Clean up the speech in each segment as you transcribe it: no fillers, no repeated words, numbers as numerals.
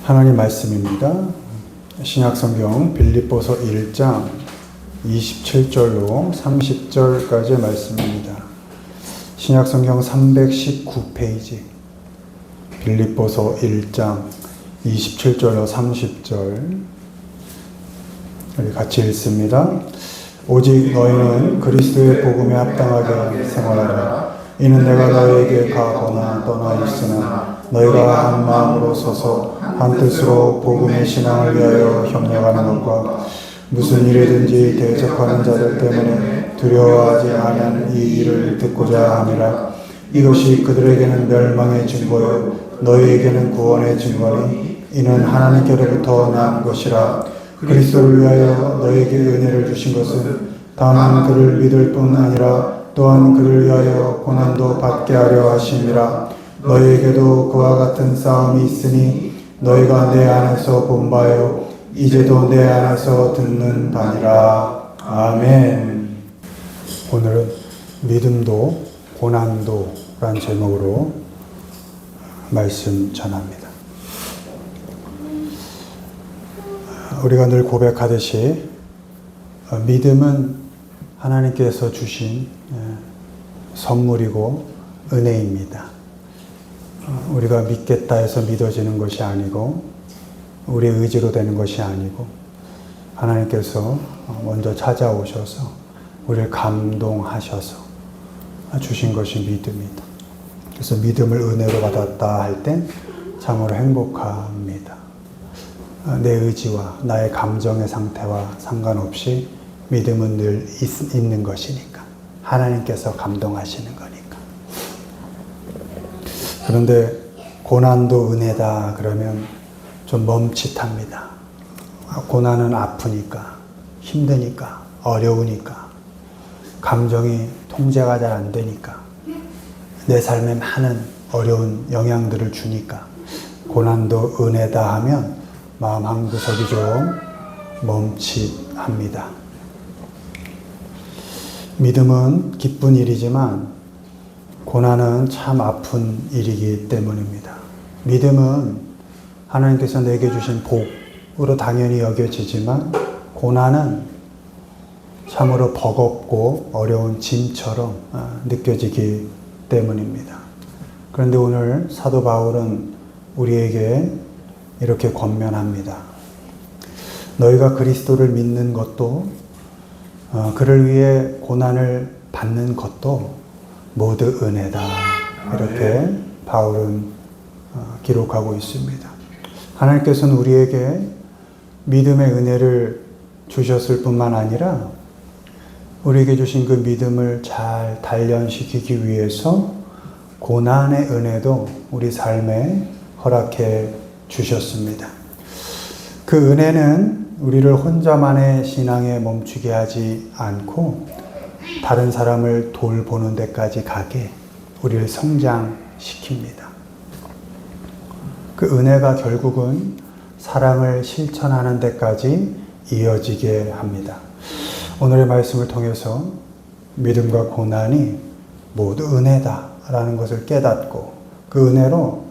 하나님 말씀입니다. 신약성경 빌립보서 1장 27절로 30절까지의 말씀입니다. 신약성경 319페이지 빌립보서 1장 27절로 30절 우리 같이 읽습니다. 오직 너희는 그리스도의 복음에 합당하게 생활하라. 이는 내가 너희에게 가거나 떠나 있으나 너희가 한 마음으로 서서 한 뜻으로 복음의 신앙을 위하여 협력하는 것과 무슨 일이든지 대적하는 자들 때문에 두려워하지 않은 이 일을 듣고자 함이라. 이것이 그들에게는 멸망의 증거요 너희에게는 구원의 증거니 이는 하나님께로부터 난 것이라. 그리스도를 위하여 너희에게 은혜를 주신 것은 다만 그를 믿을 뿐 아니라 또한 그를 위하여 고난도 받게 하려 하심이라. 너희에게도 그와 같은 싸움이 있으니 너희가 내 안에서 본 바요 이제도 내 안에서 듣는 바니라. 아멘. 오늘은 믿음도 고난도 라는 제목으로 말씀 전합니다. 우리가 늘 고백하듯이 믿음은 하나님께서 주신 선물이고 은혜입니다. 우리가 믿겠다 해서 믿어지는 것이 아니고 우리의 의지로 되는 것이 아니고 하나님께서 먼저 찾아오셔서 우리를 감동하셔서 주신 것이 믿음이다. 그래서 믿음을 은혜로 받았다 할 땐 참으로 행복합니다. 내 의지와 나의 감정의 상태와 상관없이 믿음은 늘 있는 것이니까. 하나님께서 감동하시는 거니까. 그런데 고난도 은혜다 그러면 좀 멈칫합니다. 고난은 아프니까, 힘드니까, 어려우니까, 감정이 통제가 잘 안 되니까, 내 삶에 많은 어려운 영향들을 주니까 고난도 은혜다 하면 마음 한구석이 좀 멈칫합니다. 믿음은 기쁜 일이지만 고난은 참 아픈 일이기 때문입니다. 믿음은 하나님께서 내게 주신 복으로 당연히 여겨지지만 고난은 참으로 버겁고 어려운 짐처럼 느껴지기 때문입니다. 그런데 오늘 사도 바울은 우리에게 이렇게 권면합니다. 너희가 그리스도를 믿는 것도 그를 위해 고난을 받는 것도 모두 은혜다. 이렇게 바울은 기록하고 있습니다. 하나님께서는 우리에게 믿음의 은혜를 주셨을 뿐만 아니라 우리에게 주신 그 믿음을 잘 단련시키기 위해서 고난의 은혜도 우리 삶에 허락해 주셨습니다. 그 은혜는 우리를 혼자만의 신앙에 멈추게 하지 않고 다른 사람을 돌보는 데까지 가게 우리를 성장시킵니다. 그 은혜가 결국은 사랑을 실천하는 데까지 이어지게 합니다. 오늘의 말씀을 통해서 믿음과 고난이 모두 은혜다라는 것을 깨닫고 그 은혜로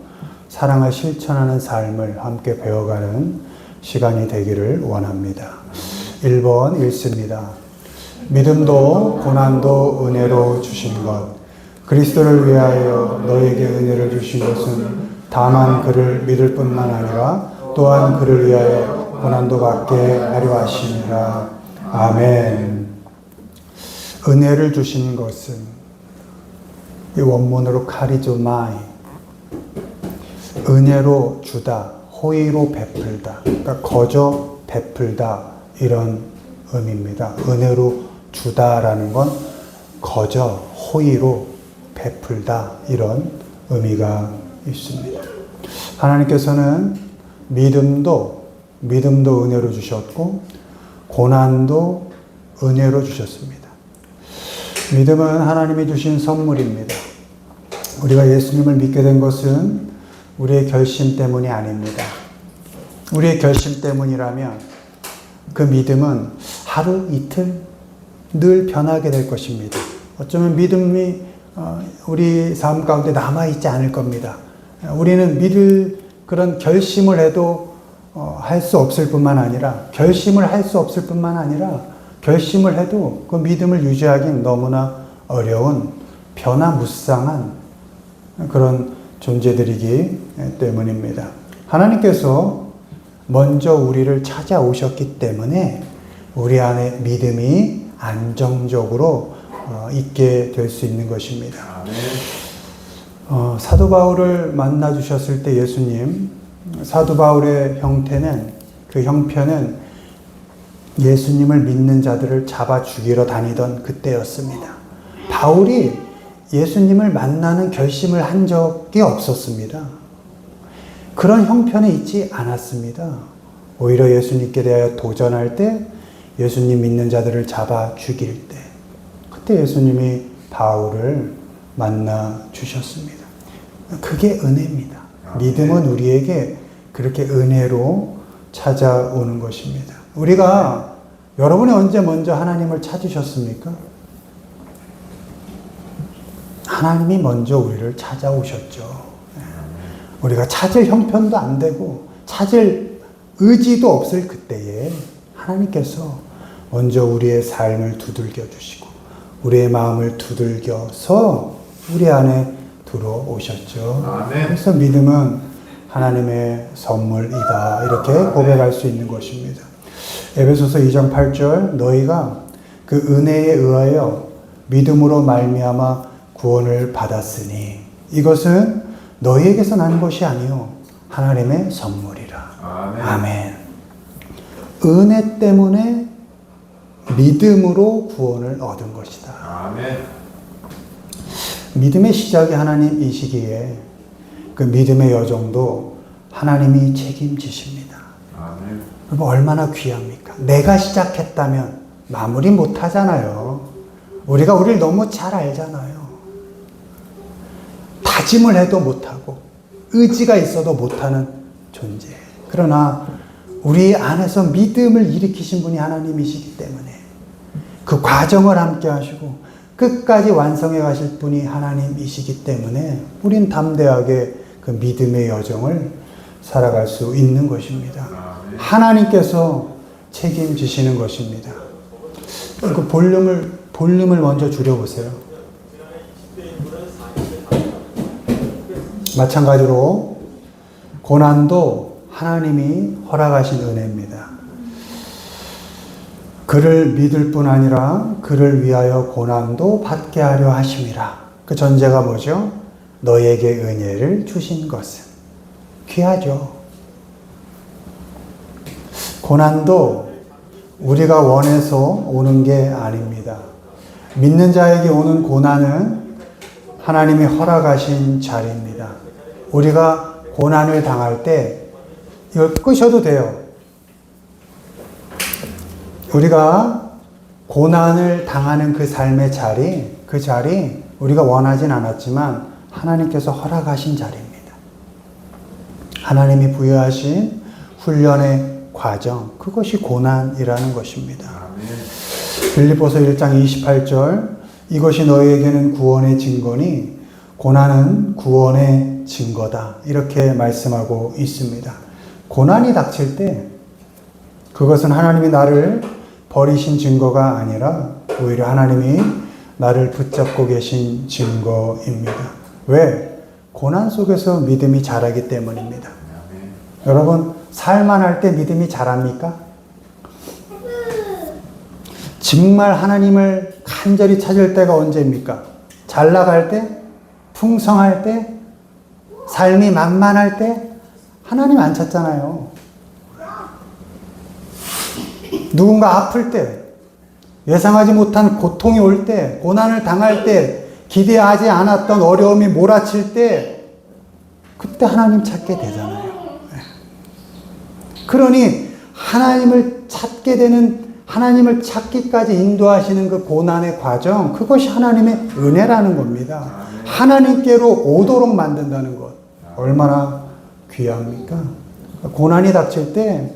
사랑을 실천하는 삶을 함께 배워가는 시간이 되기를 원합니다. 1번 읽습니다. 믿음도 고난도 은혜로 주신 것. 그리스도를 위하여 너에게 은혜를 주신 것은 다만 그를 믿을 뿐만 아니라 또한 그를 위하여 고난도 받게 하려 하심이라. 아멘. 은혜를 주신 것은 이 원문으로 카리조마이, 은혜로 주다, 호의로 베풀다, 그러니까 거저 베풀다 이런 의미입니다. 은혜로 주다라는 건 거저 호의로 베풀다 이런 의미가 있습니다. 하나님께서는 믿음도 은혜로 주셨고 고난도 은혜로 주셨습니다. 믿음은 하나님이 주신 선물입니다. 우리가 예수님을 믿게 된 것은 우리의 결심 때문이 아닙니다. 우리의 결심 때문이라면 그 믿음은 하루 이틀 늘 변하게 될 것입니다. 어쩌면 믿음이 우리 삶 가운데 남아있지 않을 겁니다. 우리는 믿을 그런 결심을 해도 할 수 없을 뿐만 아니라 결심을 해도 그 믿음을 유지하기는 너무나 어려운 변화무쌍한 그런 존재들이기 때문입니다. 하나님께서 먼저 우리를 찾아오셨기 때문에 우리 안에 믿음이 안정적으로 있게 될 수 있는 것입니다. 사도 바울을 만나 주셨을 때 예수님, 사도 바울의 형편은 예수님을 믿는 자들을 잡아 죽이러 다니던 그때였습니다. 바울이 예수님을 만나는 결심을 한 적이 없었습니다. 그런 형편에 있지 않았습니다. 오히려 예수님께 대하여 도전할 때, 예수님 믿는 자들을 잡아 죽일 때, 그때 예수님이 바울을 만나 주셨습니다. 그게 은혜입니다. 믿음은 우리에게 그렇게 은혜로 찾아오는 것입니다. 여러분이 언제 먼저 하나님을 찾으셨습니까? 하나님이 먼저 우리를 찾아오셨죠. 우리가 찾을 형편도 안 되고 찾을 의지도 없을 그때에 하나님께서 먼저 우리의 삶을 두들겨 주시고 우리의 마음을 두들겨서 우리 안에 들어오셨죠. 아멘. 그래서 믿음은 하나님의 선물이다, 이렇게 고백할 수 있는 것입니다. 에베소서 2장 8절, 너희가 그 은혜에 의하여 믿음으로 말미암아 구원을 받았으니 이것은 너희에게서 난 것이 아니요 하나님의 선물이라. 아멘. 아멘. 은혜 때문에 믿음으로 구원을 얻은 것이다. 아멘. 믿음의 시작이 하나님이시기에 그 믿음의 여정도 하나님이 책임지십니다. 아멘. 여러분, 얼마나 귀합니까? 내가 시작했다면 마무리 못 하잖아요. 우리가 우리를 너무 잘 알잖아요. 다짐을 해도 못하고 의지가 있어도 못하는 존재. 그러나 우리 안에서 믿음을 일으키신 분이 하나님이시기 때문에 그 과정을 함께 하시고 끝까지 완성해 가실 분이 하나님이시기 때문에 우린 담대하게 그 믿음의 여정을 살아갈 수 있는 것입니다. 하나님께서 책임지시는 것입니다. 그 볼륨을 먼저 줄여보세요. 마찬가지로 고난도 하나님이 허락하신 은혜입니다. 그를 믿을 뿐 아니라 그를 위하여 고난도 받게 하려 하심이라. 그 전제가 뭐죠? 너에게 은혜를 주신 것은. 귀하죠. 고난도 우리가 원해서 오는 게 아닙니다. 믿는 자에게 오는 고난은 하나님이 허락하신 자리입니다. 우리가 고난을 당할 때 이걸 끄셔도 돼요. 우리가 고난을 당하는 그 삶의 자리, 그 자리 우리가 원하진 않았지만 하나님께서 허락하신 자리입니다. 하나님이 부여하신 훈련의 과정, 그것이 고난이라는 것입니다. 빌립보서 1장 28절, 이것이 너희에게는 구원의 증거니 고난은 구원의 증거다, 이렇게 말씀하고 있습니다. 고난이 닥칠 때 그것은 하나님이 나를 버리신 증거가 아니라 오히려 하나님이 나를 붙잡고 계신 증거입니다. 왜? 고난 속에서 믿음이 자라기 때문입니다. 여러분, 살만할 때 믿음이 자랍니까? 정말 하나님을 간절히 찾을 때가 언제입니까? 잘 나갈 때? 풍성할 때? 삶이 만만할 때? 하나님 안 찾잖아요. 누군가 아플 때, 예상하지 못한 고통이 올 때, 고난을 당할 때, 기대하지 않았던 어려움이 몰아칠 때, 그때 하나님 찾게 되잖아요. 그러니 하나님을 찾게 되는, 하나님을 찾기까지 인도하시는 그 고난의 과정, 그것이 하나님의 은혜라는 겁니다. 하나님께로 오도록 만든다는 것, 얼마나 귀합니까? 고난이 닥칠 때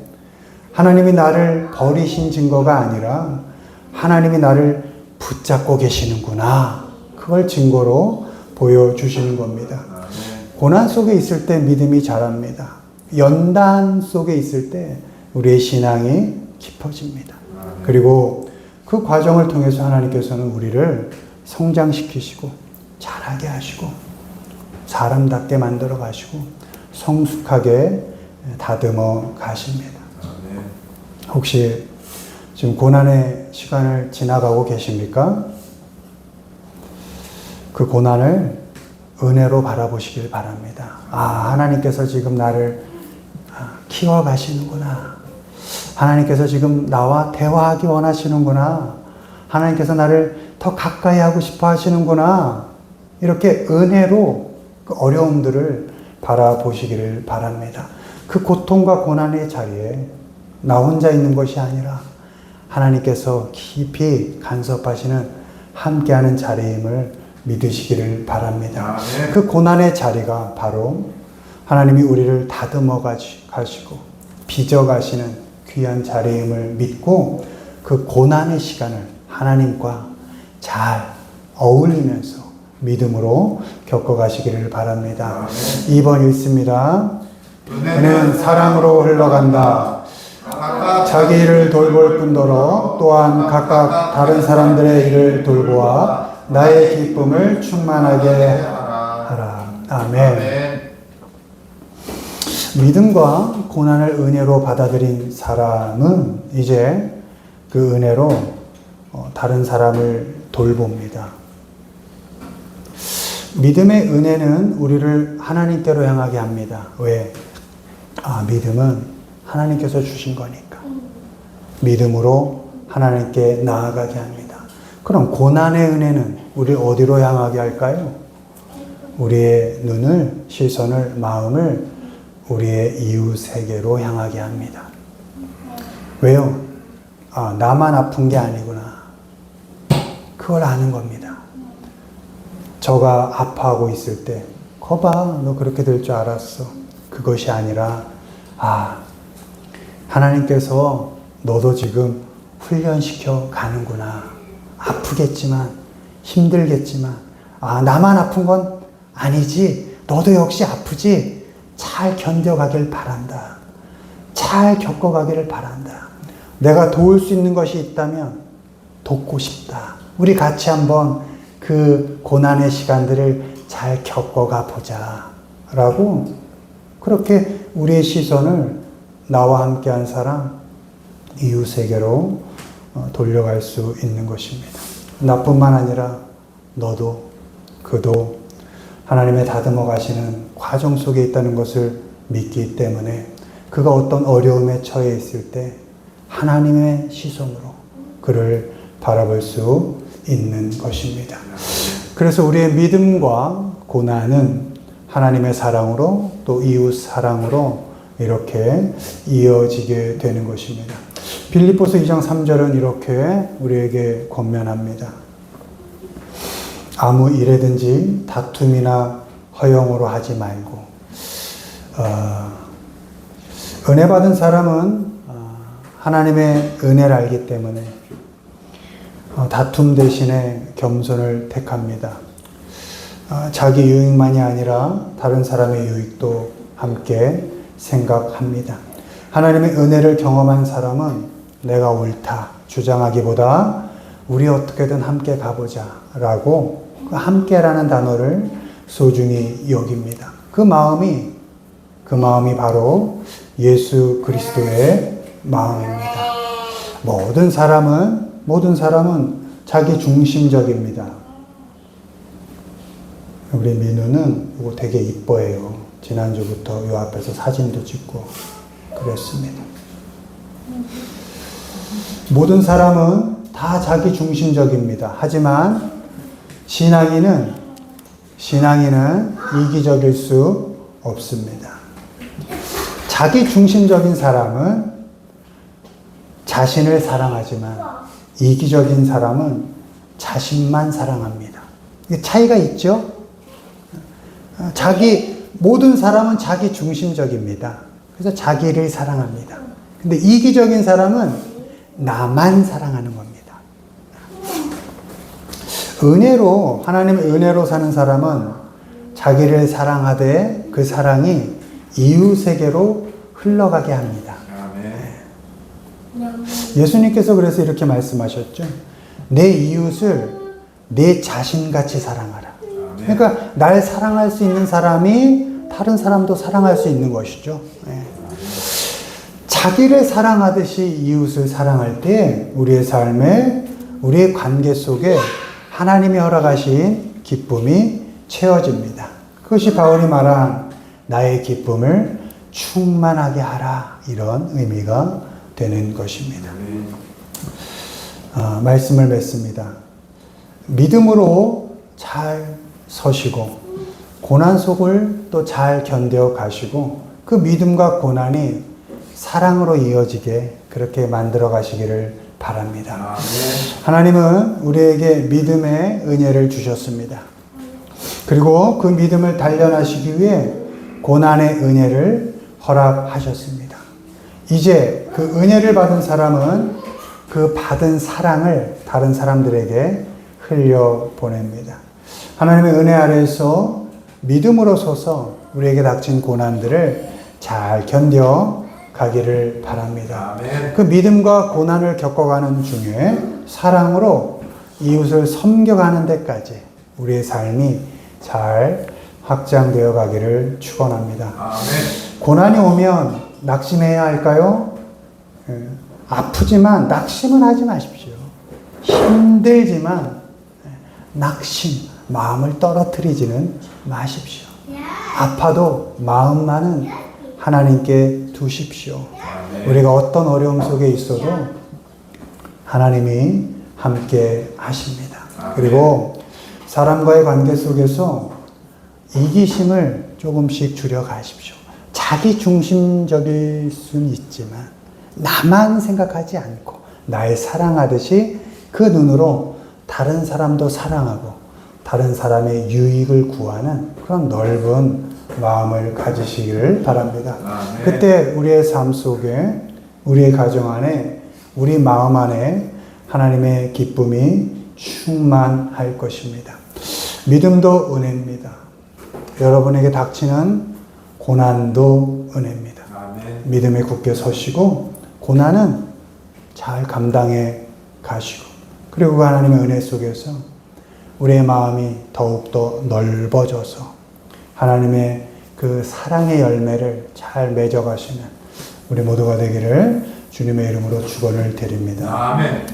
하나님이 나를 버리신 증거가 아니라 하나님이 나를 붙잡고 계시는구나, 그걸 증거로 보여주시는 겁니다. 고난 속에 있을 때 믿음이 자랍니다. 연단 속에 있을 때 우리의 신앙이 깊어집니다. 그리고 그 과정을 통해서 하나님께서는 우리를 성장시키시고 자라게 하시고 사람답게 만들어 가시고 성숙하게 다듬어 가십니다. 혹시 지금 고난의 시간을 지나가고 계십니까? 그 고난을 은혜로 바라보시길 바랍니다. 하나님께서 지금 나를 키워가시는구나. 하나님께서 지금 나와 대화하기 원하시는구나. 하나님께서 나를 더 가까이 하고 싶어 하시는구나. 이렇게 은혜로 그 어려움들을 바라보시기를 바랍니다. 그 고통과 고난의 자리에 나 혼자 있는 것이 아니라 하나님께서 깊이 간섭하시는 함께하는 자리임을 믿으시기를 바랍니다. 그 고난의 자리가 바로 하나님이 우리를 다듬어 가시고 빚어 가시는 귀한 자리임을 믿고 그 고난의 시간을 하나님과 잘 어울리면서 믿음으로 겪어가시기를 바랍니다. 2번 읽습니다. 은혜는 사랑으로 흘러간다. 자기 일을 돌볼 뿐더러 또한 각각 다른 사람들의 일을 돌보아 나의 기쁨을 충만하게 하라. 아멘. 믿음과 고난을 은혜로 받아들인 사람은 이제 그 은혜로 다른 사람을 돌봅니다. 믿음의 은혜는 우리를 하나님께로 향하게 합니다. 왜? 믿음은 하나님께서 주신 거니까. 믿음으로 하나님께 나아가게 합니다. 그럼 고난의 은혜는 우리 어디로 향하게 할까요? 우리의 눈을, 시선을, 마음을 우리의 이웃에게로 향하게 합니다. 왜요? 나만 아픈 게 아니구나. 그걸 아는 겁니다. 저가 아파하고 있을 때, 거봐, 너 그렇게 될 줄 알았어. 그것이 아니라, 하나님께서 너도 지금 훈련시켜 가는구나. 아프겠지만, 힘들겠지만, 나만 아픈 건 아니지. 너도 역시 아프지. 잘 견뎌가길 바란다. 잘 겪어가기를 바란다. 내가 도울 수 있는 것이 있다면 돕고 싶다. 우리 같이 한번 그 고난의 시간들을 잘 겪어가 보자. 라고 그렇게 우리의 시선을 나와 함께한 사람, 이웃에게로 돌려갈 수 있는 것입니다. 나뿐만 아니라 너도 그도 하나님의 다듬어 가시는 과정 속에 있다는 것을 믿기 때문에 그가 어떤 어려움에 처해 있을 때 하나님의 시선으로 그를 바라볼 수 있는 것입니다. 그래서 우리의 믿음과 고난은 하나님의 사랑으로 또 이웃 사랑으로 이렇게 이어지게 되는 것입니다. 빌립보서 2장 3절은 이렇게 우리에게 권면합니다. 아무 일에든지 다툼이나 허영으로 하지 말고 은혜 받은 사람은 하나님의 은혜를 알기 때문에 다툼 대신에 겸손을 택합니다. 자기 유익만이 아니라 다른 사람의 유익도 함께 생각합니다. 하나님의 은혜를 경험한 사람은 내가 옳다 주장하기보다 우리 어떻게든 함께 가보자 라고 그 함께라는 단어를 소중히 여깁니다. 그 마음이 바로 예수 그리스도의 마음입니다. 모든 사람은 자기 중심적입니다. 우리 민우는 이거 되게 이뻐해요. 지난주부터 요 앞에서 사진도 찍고 그랬습니다. 모든 사람은 다 자기 중심적입니다. 하지만 신앙인은 이기적일 수 없습니다. 자기 중심적인 사람은 자신을 사랑하지만 이기적인 사람은 자신만 사랑합니다. 이게 차이가 있죠? 모든 사람은 자기 중심적입니다. 그래서 자기를 사랑합니다. 근데 이기적인 사람은 나만 사랑하는 겁니다. 하나님의 은혜로 사는 사람은 자기를 사랑하되 그 사랑이 이웃에게로 흘러가게 합니다. 아멘. 예수님께서 그래서 이렇게 말씀하셨죠. 내 이웃을 내 자신같이 사랑하라. 그러니까 날 사랑할 수 있는 사람이 다른 사람도 사랑할 수 있는 것이죠. 예. 자기를 사랑하듯이 이웃을 사랑할 때 우리의 삶에 우리의 관계 속에 하나님이 허락하신 기쁨이 채워집니다. 그것이 바울이 말한 나의 기쁨을 충만하게 하라, 이런 의미가 되는 것입니다. 말씀을 맺습니다. 믿음으로 잘 서시고 고난 속을 또 잘 견뎌 가시고 그 믿음과 고난이 사랑으로 이어지게 그렇게 만들어 가시기를 바랍니다. 하나님은 우리에게 믿음의 은혜를 주셨습니다. 그리고 그 믿음을 단련하시기 위해 고난의 은혜를 허락하셨습니다. 이제 그 은혜를 받은 사람은 그 받은 사랑을 다른 사람들에게 흘려보냅니다. 하나님의 은혜 아래에서 믿음으로 서서 우리에게 닥친 고난들을 잘 견뎌 가기를 바랍니다. 그 믿음과 고난을 겪어가는 중에 사랑으로 이웃을 섬겨가는 데까지 우리의 삶이 잘 확장되어 가기를 축원합니다. 고난이 오면 낙심해야 할까요? 아프지만 낙심은 하지 마십시오. 힘들지만 낙심, 마음을 떨어뜨리지는 마십시오. 아파도 마음만은 하나님께 두십시오. 우리가 어떤 어려움 속에 있어도 하나님이 함께 하십니다. 그리고 사람과의 관계 속에서 이기심을 조금씩 줄여 가십시오. 자기 중심적일 수는 있지만 나만 생각하지 않고 나의 사랑하듯이 그 눈으로 다른 사람도 사랑하고 다른 사람의 유익을 구하는 그런 넓은 마음을 가지시기를 바랍니다. 그때 우리의 삶 속에, 우리의 가정 안에, 우리 마음 안에 하나님의 기쁨이 충만할 것입니다. 믿음도 은혜입니다. 여러분에게 닥치는 고난도 은혜입니다. 믿음에 굳게 서시고 고난은 잘 감당해 가시고, 그리고 그 하나님의 은혜 속에서 우리의 마음이 더욱더 넓어져서 하나님의 그 사랑의 열매를 잘 맺어가시는 우리 모두가 되기를 주님의 이름으로 축원을 드립니다. 아멘.